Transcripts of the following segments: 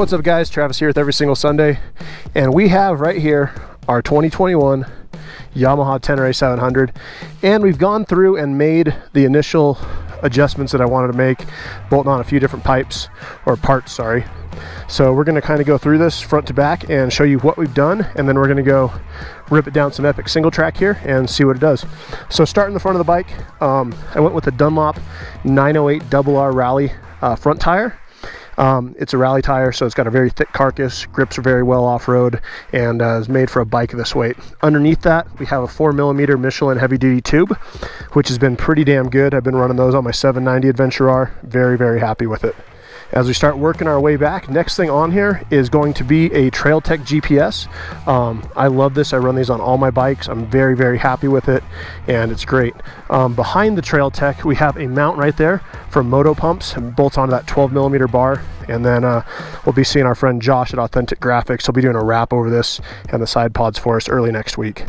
What's up guys, Travis here with Every Single Sunday, and we have right here our 2021 Yamaha Tenere 700, and we've gone through and made the initial adjustments that I wanted to make, bolting on a few different pipes, or parts, sorry. So we're going to kind of go through this front to back and show you what we've done, and then we're going to go rip it down some epic single track here and see what it does. So starting the front of the bike, I went with the Dunlop 908 RR Rally front tire. It's a rally tire, so it's got a very thick carcass, grips are very well off-road, and is made for a bike of this weight. Underneath that, we have a 4mm Michelin heavy-duty tube, which has been pretty damn good. I've been running those on my 790 Adventure R. Very, very happy with it. As we start working our way back, next thing on here is going to be a TrailTech GPS. I love this. I run these on all my bikes. I'm very, very happy with it, and it's great. Behind the TrailTech, we have a mount right there for moto pumps, and bolts onto that 12mm bar. And then we'll be seeing our friend Josh at Authentic Graphics. He'll be doing a wrap over this and the side pods for us early next week.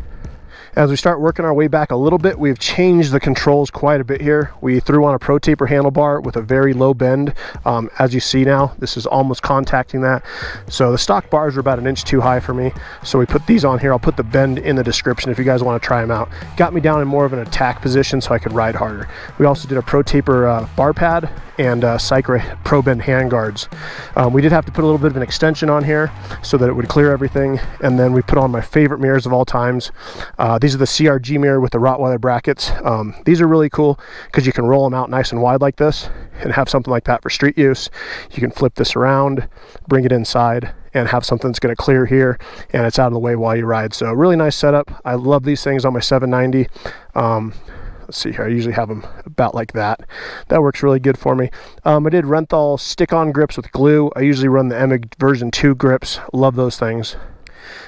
As we start working our way back a little bit, we've changed the controls quite a bit here. We threw on a Pro Taper handlebar with a very low bend. As you see now, this is almost contacting that. So the stock bars are about an inch too high for me. So we put these on here. I'll put the bend in the description if you guys want to try them out. Got me down in more of an attack position so I could ride harder. We also did a Pro Taper bar pad and Cycra Pro Bend hand guards. We did have to put a little bit of an extension on here so that it would clear everything. And then we put on my favorite mirrors of all times. These are the Crg Mirror with the Rottweiler brackets. These are really cool because you can roll them out nice and wide like this and have something like that for street use. You can flip this around, bring it inside, and have something that's going to clear here and it's out of the way while you ride. So really nice setup. I love these things on my 790. Let's see here, I usually have them about like that. That works really good for me. I did Renthal stick-on grips with glue. I usually run the EMIG version 2 grips. Love those things.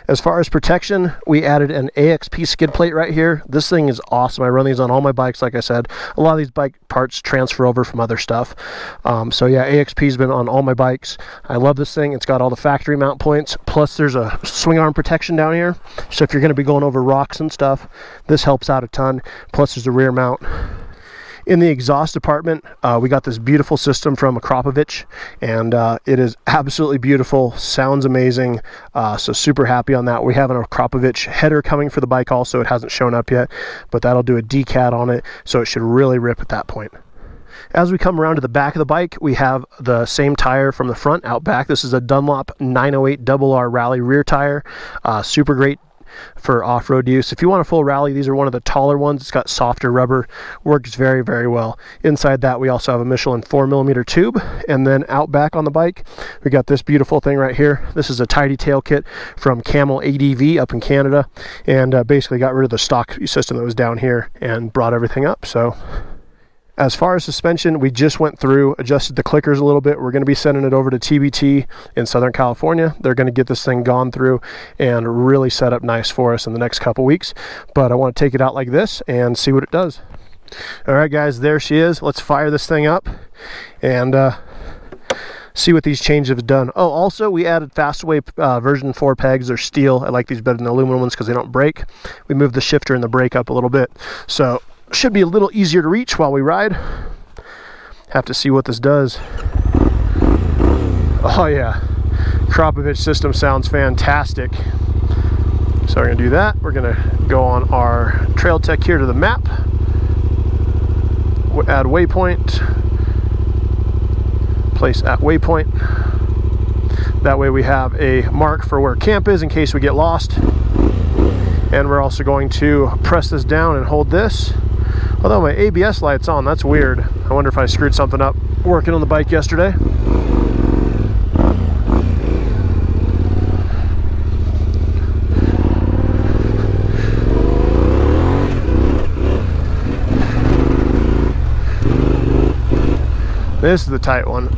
As far as protection, we added an Ixp Skid Plate right here. This thing is awesome. I run these on all my bikes, like I said. A lot of these bike parts transfer over from other stuff. So yeah, Ixp's been on all my bikes. I love this thing. It's got all the factory mount points. Plus there's a swing arm protection down here. So if you're going to be going over rocks and stuff, this helps out a ton. Plus there's a rear mount. In the exhaust department, we got this beautiful system from Ixp, and it is absolutely beautiful, sounds amazing, so super happy on that. We have an Ixp header coming for the bike also. It hasn't shown up yet, but that'll do a DCAT on it, so it should really rip at that point. As we come around to the back of the bike, we have the same tire from the front out back. This is a Dunlop 908 RR Rally rear tire, super great for off-road use. If you want a full rally, these are one of the taller ones. It's got softer rubber, works very, very well. Inside that, we also have a Michelin 4mm tube, and then out back on the bike, we got this beautiful thing right here. This is a tidy tail kit from Camel ADV up in Canada, and basically got rid of the stock system that was down here and brought everything up. So as far as suspension, we just went through, adjusted the clickers a little bit. We're going to be sending it over to TBT in Southern California. They're going to get this thing gone through and really set up nice for us in the next couple weeks. But I want to take it out like this and see what it does. All right, guys, there she is. Let's fire this thing up and see what these changes have done. Oh, also, we added Fastaway version 4 pegs. They're steel. I like these better than the aluminum ones because they don't break. We moved the shifter and the brake up a little bit. So should be a little easier to reach while we ride. Have to see what this does. Oh yeah, Ixp system sounds fantastic. So we're gonna do that. We're gonna go on our TrailTech here to the map. Add waypoint. Place at waypoint. That way we have a mark for where camp is in case we get lost. And we're also going to press this down and hold this. Although my ABS light's on, that's weird. I wonder if I screwed something up working on the bike yesterday. This is the tight one.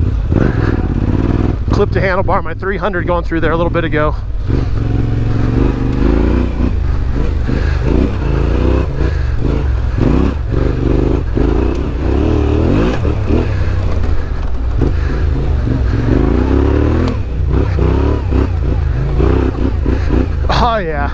Clipped the handlebar, my 300 going through there a little bit ago. Oh yeah.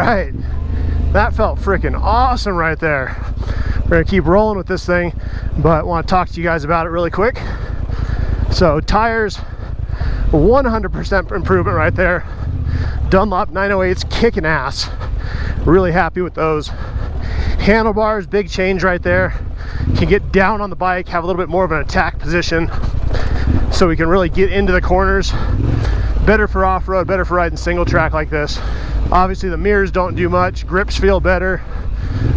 right, that felt freaking awesome right there. We're gonna keep rolling with this thing, but I want to talk to you guys about it really quick. So tires, 100% improvement right there. Dunlop 908s kicking ass. Really happy with those. Handlebars, big change right there. Can get down on the bike, have a little bit more of an attack position, so we can really get into the corners. Better for off-road, better for riding single track like this. Obviously the mirrors don't do much, grips feel better.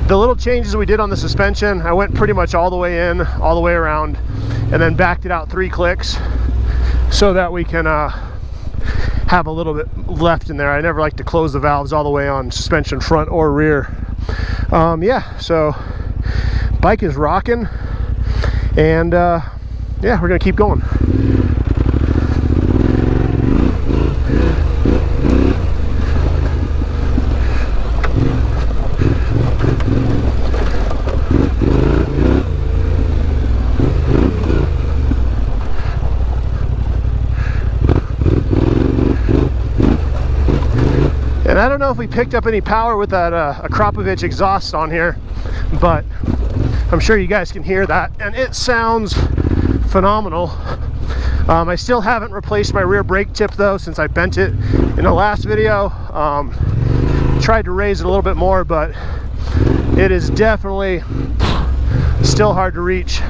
The little changes we did on the suspension, I went pretty much all the way in, all the way around, and then backed it out 3 clicks so that we can have a little bit left in there. I never like to close the valves all the way on suspension front or rear. Yeah, so bike is rocking, and yeah, we're gonna keep going. And I don't know if we picked up any power with that Akrapovic exhaust on here, but I'm sure you guys can hear that, and it sounds phenomenal. I still haven't replaced my rear brake tip though, since I bent it in the last video. Tried to raise it a little bit more, but it is definitely still hard to reach.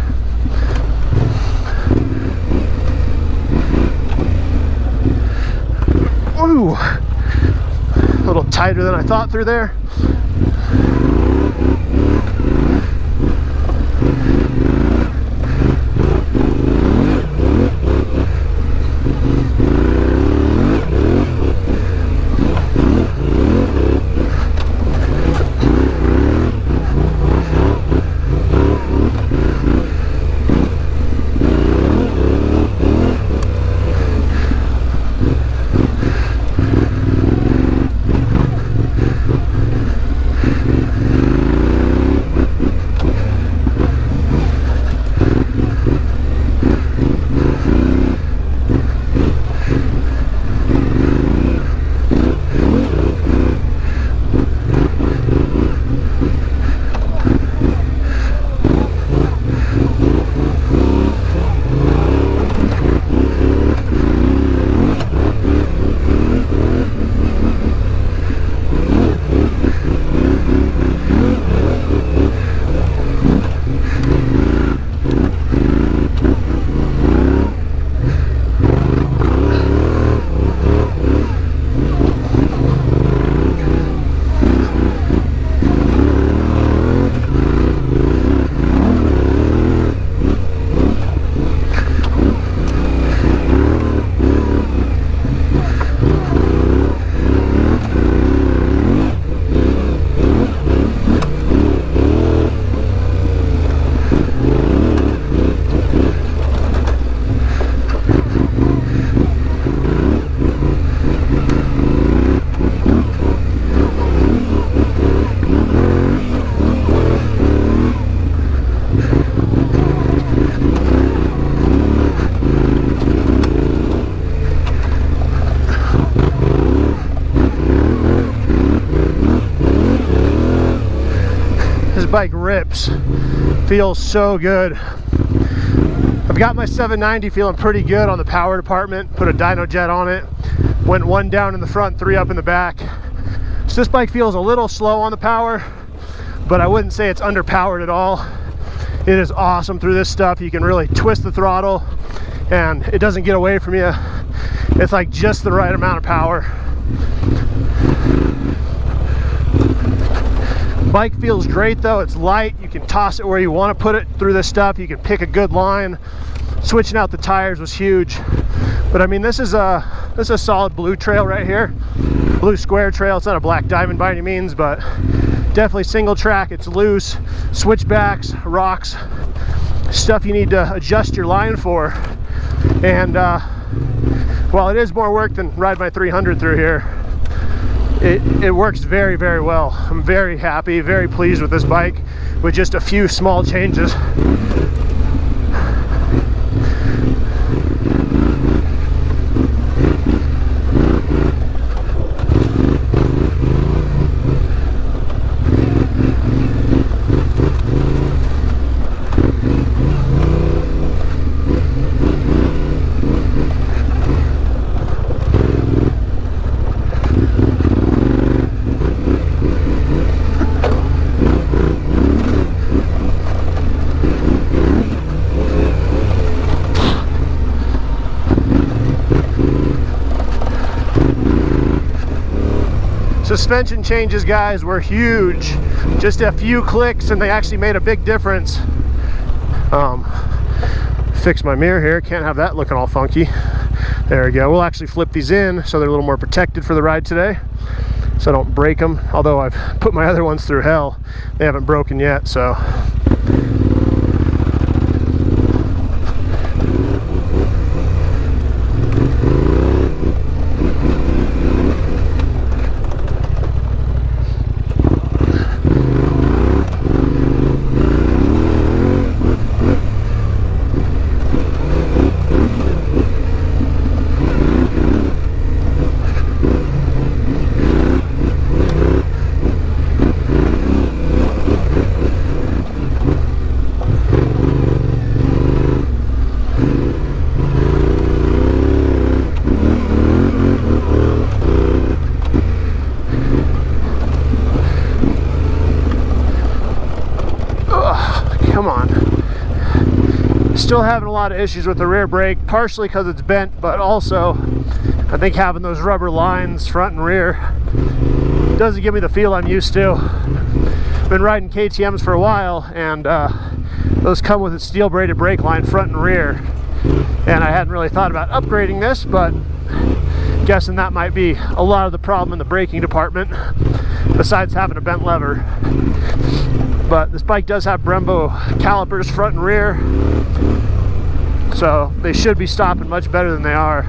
Ooh, a little tighter than I thought through there. Bike rips, feels so good. I've got my 790 feeling pretty good on the power department. Put a dyno jet on it, went 1 down in the front, 3 up in the back. So this bike feels a little slow on the power, but I wouldn't say it's underpowered at all. It is awesome through this stuff. You can really twist the throttle and it doesn't get away from you. It's like just the right amount of power. Bike feels great though. It's light. You can toss it where you want to put it through this stuff. You can pick a good line. Switching out the tires was huge. But I mean, this is a solid blue trail right here. Blue square trail. It's not a black diamond by any means, but definitely single track. It's loose. Switchbacks, rocks, stuff you need to adjust your line for. And while it is more work than ride my 300 through here, it works very, very well. I'm very happy, very pleased with this bike with just a few small changes. Suspension changes, guys, were huge. Just a few clicks and they actually made a big difference. Fix my mirror here, can't have that looking all funky. There we go. We'll actually flip these in so they're a little more protected for the ride today, so I don't break them. Although I've put my other ones through hell, they haven't broken yet, so. Come on. Still having a lot of issues with the rear brake, partially because it's bent, but also I think having those rubber lines front and rear doesn't give me the feel I'm used to. Been riding KTMs for a while, and those come with a steel braided brake line front and rear, and I hadn't really thought about upgrading this, but guessing that might be a lot of the problem in the braking department, besides having a bent lever. But this bike does have Brembo calipers front and rear, so they should be stopping much better than they are.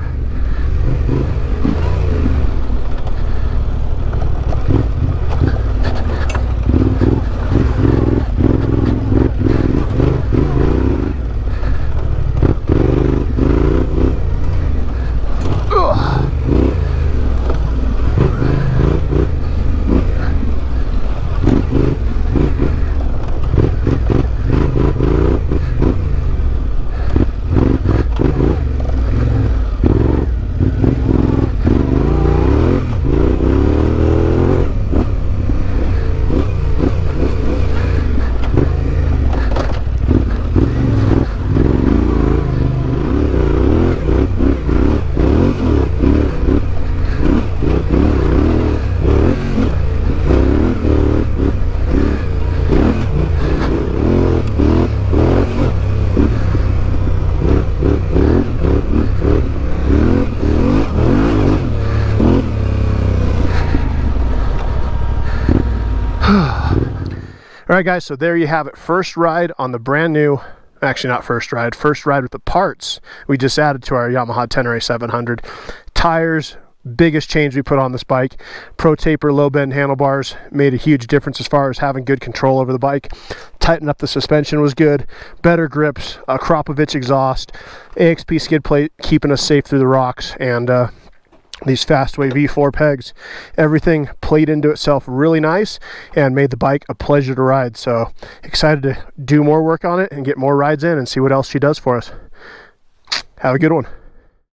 Alright guys, so there you have it. First ride on the brand new, actually not first ride with the parts we just added to our Yamaha Tenere 700. Tires, biggest change we put on this bike. Pro Taper low bend handlebars made a huge difference as far as having good control over the bike. Tighten up the suspension was good. Better grips, a Kropovich exhaust, Ixp Skid Plate keeping us safe through the rocks, and these Fastway V4 pegs. Everything played into itself really nice and made the bike a pleasure to ride. So excited to do more work on it and get more rides in and see what else she does for us. Have a good one.